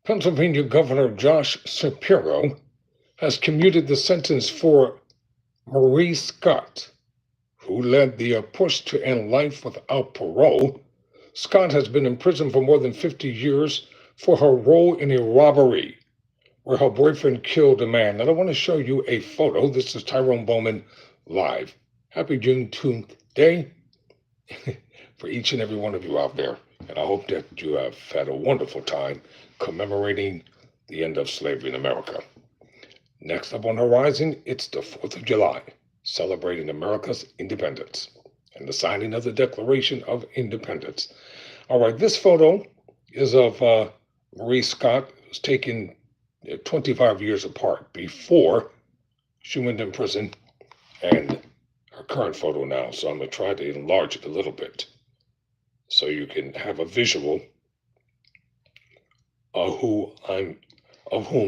Pennsylvania Governor Josh Shapiro has commuted the sentence for Marie Scott, who led the push to end life without parole. Scott has been in prison for more than 50 years for her role in a robbery where her boyfriend killed a man. And I want to show you a photo. This is Tyrone Bowman live. Happy Juneteenth Day for each and every one of you out there. And I hope that you have had a wonderful time commemorating the end of slavery in America. Next up on the horizon, it's the 4th of July, celebrating America's independence and the signing of the Declaration of Independence. All right, this photo is of Marie Scott. It was taken 25 years apart before she went in prison, and her current photo now. So I'm going to try to enlarge it a little bit so you can have a visual of whom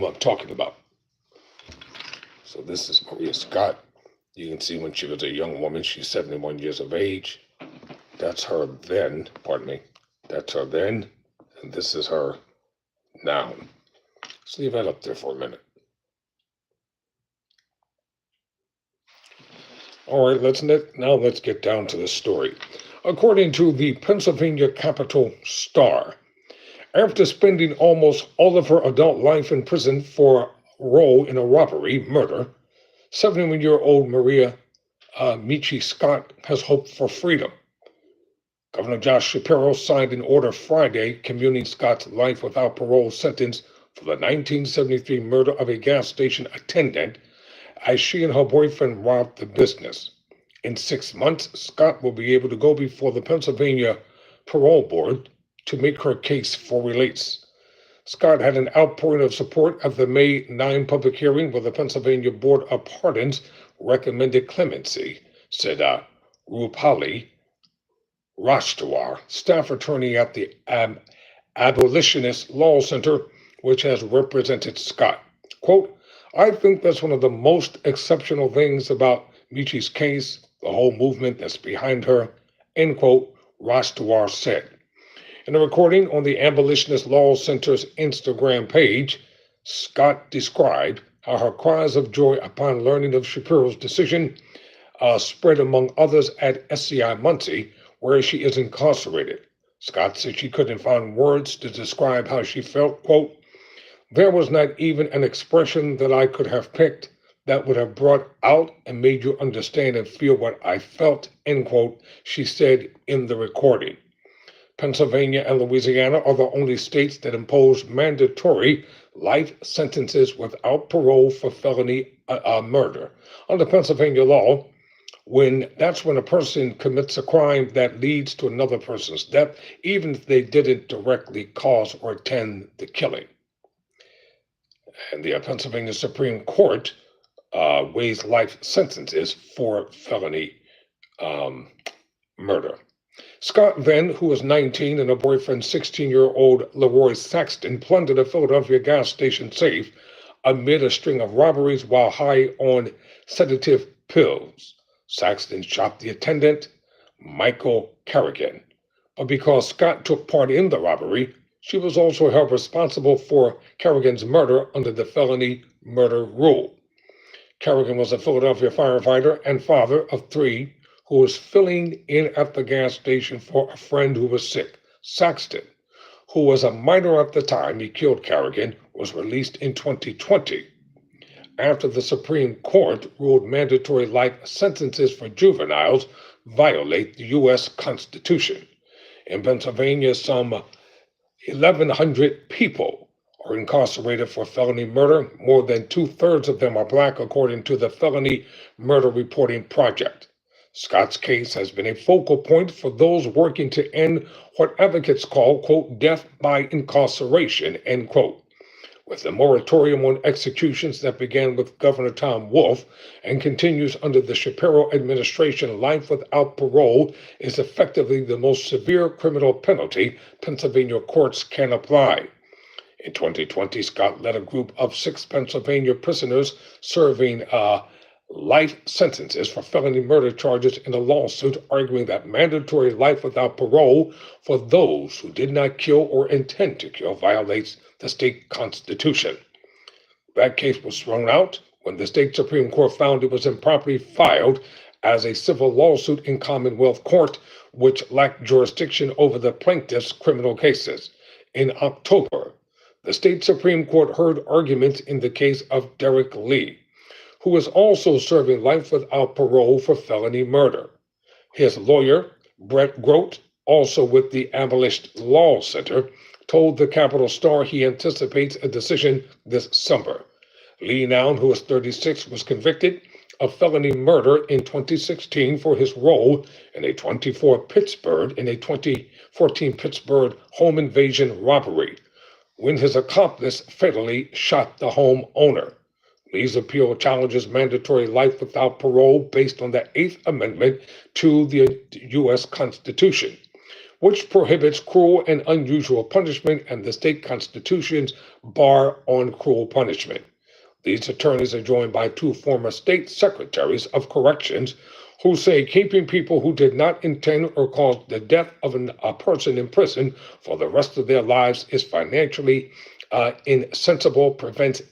I'm talking about. So this is Maria Scott. You can see when she was a young woman, she's 71 years of age. That's her then, pardon me. That's her then, and this is her now. Let's leave that up there for a minute. All right, let's get down to the story. According to the Pennsylvania Capital Star, after spending almost all of her adult life in prison for a role in a robbery, murder, 71-year-old Maria Michi Scott has hope for freedom. Governor Josh Shapiro signed an order Friday commuting Scott's life without parole sentence for the 1973 murder of a gas station attendant as she and her boyfriend robbed the business. In 6 months, Scott will be able to go before the Pennsylvania Parole Board to make her case for release. Scott had an outpouring of support at the May 9 public hearing where the Pennsylvania Board of Pardons recommended clemency, said Rupali Rashtawar, staff attorney at the Abolitionist Law Center, which has represented Scott. Quote, I think that's one of the most exceptional things about Michi's case, the whole movement that's behind her, end quote, Rashtawar said. In a recording on the Abolitionist Law Center's Instagram page, Scott described how her cries of joy upon learning of Shapiro's decision spread among others at SCI Muncie, where she is incarcerated. Scott said she couldn't find words to describe how she felt. Quote, there was not even an expression that I could have picked that would have brought out and made you understand and feel what I felt, end quote, she said in the recording. Pennsylvania and Louisiana are the only states that impose mandatory life sentences without parole for felony murder. Under Pennsylvania law, that's when a person commits a crime that leads to another person's death, even if they didn't directly cause or intend the killing. And the Pennsylvania Supreme Court weighs life sentences for felony murder. Scott then, who was 19, and her boyfriend, 16-year-old Leroy Saxton, plundered a Philadelphia gas station safe amid a string of robberies while high on sedative pills. Saxton shot the attendant, Michael Kerrigan. But because Scott took part in the robbery, she was also held responsible for Kerrigan's murder under the felony murder rule. Kerrigan was a Philadelphia firefighter and father of 3 who was filling in at the gas station for a friend who was sick. Saxton, who was a minor at the time he killed Kerrigan, was released in 2020 after the Supreme Court ruled mandatory life sentences for juveniles violate the U.S. Constitution. In Pennsylvania, some 1,100 people are incarcerated for felony murder. More than 2/3 of them are Black, according to the Felony Murder Reporting Project. Scott's case has been a focal point for those working to end what advocates call, quote, death by incarceration, end quote. With the moratorium on executions that began with Governor Tom Wolf and continues under the Shapiro administration, life without parole is effectively the most severe criminal penalty Pennsylvania courts can apply. In 2020, Scott led a group of 6 Pennsylvania prisoners serving life sentences for felony murder charges in a lawsuit arguing that mandatory life without parole for those who did not kill or intend to kill violates the state constitution. That case was thrown out when the state Supreme Court found it was improperly filed as a civil lawsuit in Commonwealth Court, which lacked jurisdiction over the plaintiff's criminal cases. In October, the state Supreme Court heard arguments in the case of Derek Lee, who is also serving life without parole for felony murder. His lawyer, Brett Grote, also with the Abolition Law Center, told the Capital Star he anticipates a decision this summer. Lee Noun, who is 36, was convicted of felony murder in 2016 for his role in a 2014 Pittsburgh home invasion robbery, when his accomplice fatally shot the home owner. Lee's appeal challenges mandatory life without parole based on the Eighth Amendment to the U.S. Constitution, which prohibits cruel and unusual punishment, and the state constitution's bar on cruel punishment. These attorneys are joined by two former state secretaries of corrections who say keeping people who did not intend or cause the death of a person in prison for the rest of their lives is financially insensible, prevents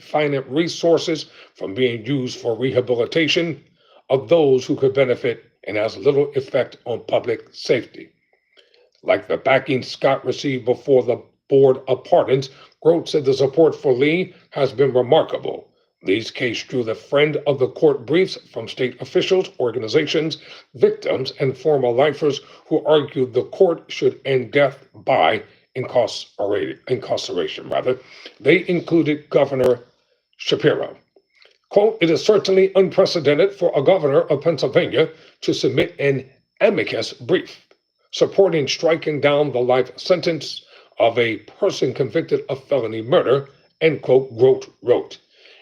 finite resources from being used for rehabilitation of those who could benefit, and has little effect on public safety. Like the backing Scott received before the Board of Pardons, Grote said the support for Lee has been remarkable. Lee's case drew the friend of the court briefs from state officials, organizations, victims, and former lifers who argued the court should end death by incarceration. They included Governor Shapiro. Quote, "It is certainly unprecedented for a governor of Pennsylvania to submit an amicus brief supporting striking down the life sentence of a person convicted of felony murder," end quote, Grote wrote.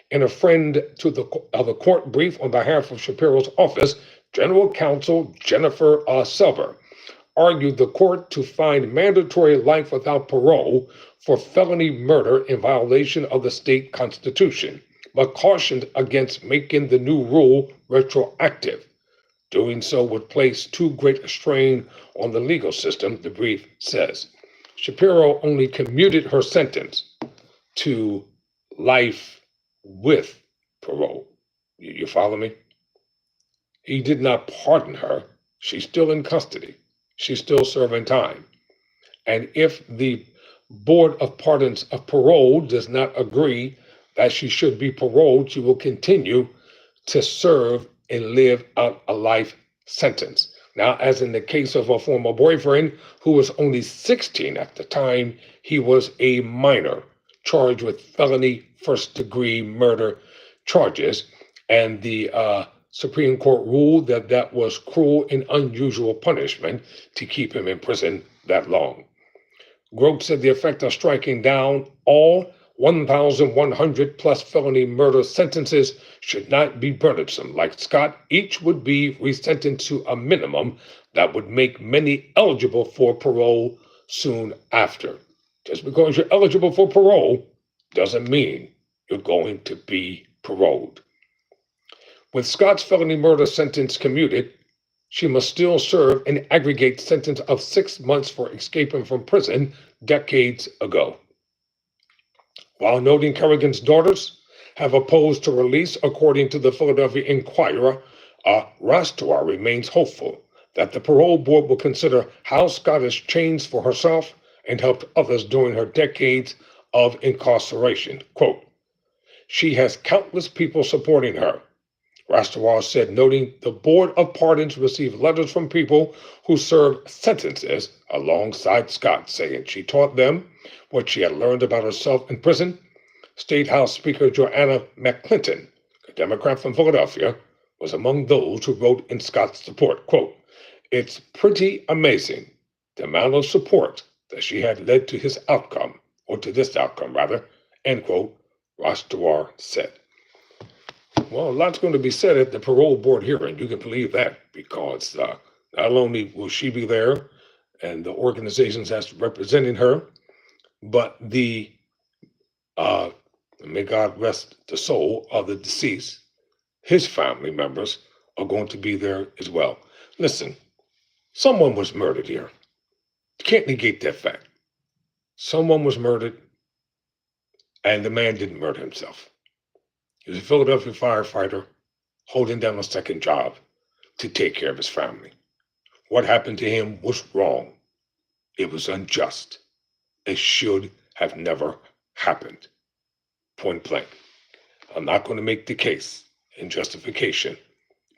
In a friend to the court brief on behalf of Shapiro's office, General Counsel Jennifer Selber argued the court to find mandatory life without parole for felony murder in violation of the state constitution, but cautioned against making the new rule retroactive. Doing so would place too great a strain on the legal system, the brief says. Shapiro only commuted her sentence to life with parole. You follow me? He did not pardon her. She's still in custody. She's still serving time. And if the Board of Pardons of Parole does not agree that she should be paroled, she will continue to serve and live out a life sentence. Now, as in the case of a former boyfriend who was only 16 at the time, he was a minor charged with felony first-degree murder charges, and the Supreme Court ruled that that was cruel and unusual punishment to keep him in prison that long. Grote said the effect of striking down all 1,100 plus felony murder sentences should not be burdensome. Like Scott, each would be resentenced to a minimum that would make many eligible for parole soon after. Just because you're eligible for parole doesn't mean you're going to be paroled. With Scott's felony murder sentence commuted, she must still serve an aggregate sentence of 6 months for escaping from prison decades ago. While noting Kerrigan's daughters have opposed her release, according to the Philadelphia Inquirer, Rastoir remains hopeful that the parole board will consider how Scott has changed for herself and helped others during her decades of incarceration. Quote, "She has countless people supporting her," Rastoir said, noting the Board of Pardons received letters from people who served sentences alongside Scott, saying she taught them what she had learned about herself in prison. State House Speaker Joanna McClinton, a Democrat from Philadelphia, was among those who wrote in Scott's support. Quote, "It's pretty amazing the amount of support that she had led to this outcome, end quote, Rastoir said. Well, a lot's going to be said at the parole board hearing. You can believe that, because not only will she be there and the organizations that's representing her, but the, may God rest the soul of the deceased, his family members are going to be there as well. Listen, someone was murdered here. You can't negate that fact. Someone was murdered, and the man didn't murder himself. He was a Philadelphia firefighter holding down a second job to take care of his family. What happened to him was wrong. It was unjust. It should have never happened. Point blank. I'm not going to make the case in justification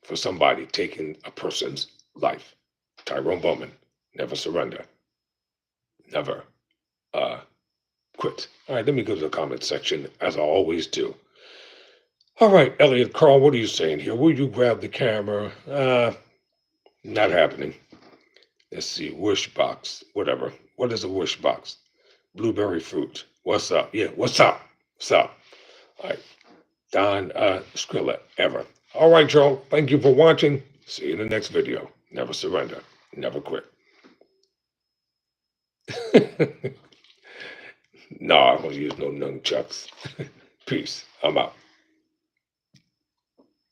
for somebody taking a person's life. Tyrone Bowman, never surrender. Never quit. All right, let me go to the comment section as I always do. All right, Elliot Carl, what are you saying here? Will you grab the camera? Not happening. Let's see, wish box, whatever. What is a wish box? Blueberry fruit. What's up? Yeah, what's up? What's up? All right, Don Skrilla, ever. All right, y'all. Thank you for watching. See you in the next video. Never surrender. Never quit. No, I don't use no nunchucks. Peace. I'm out.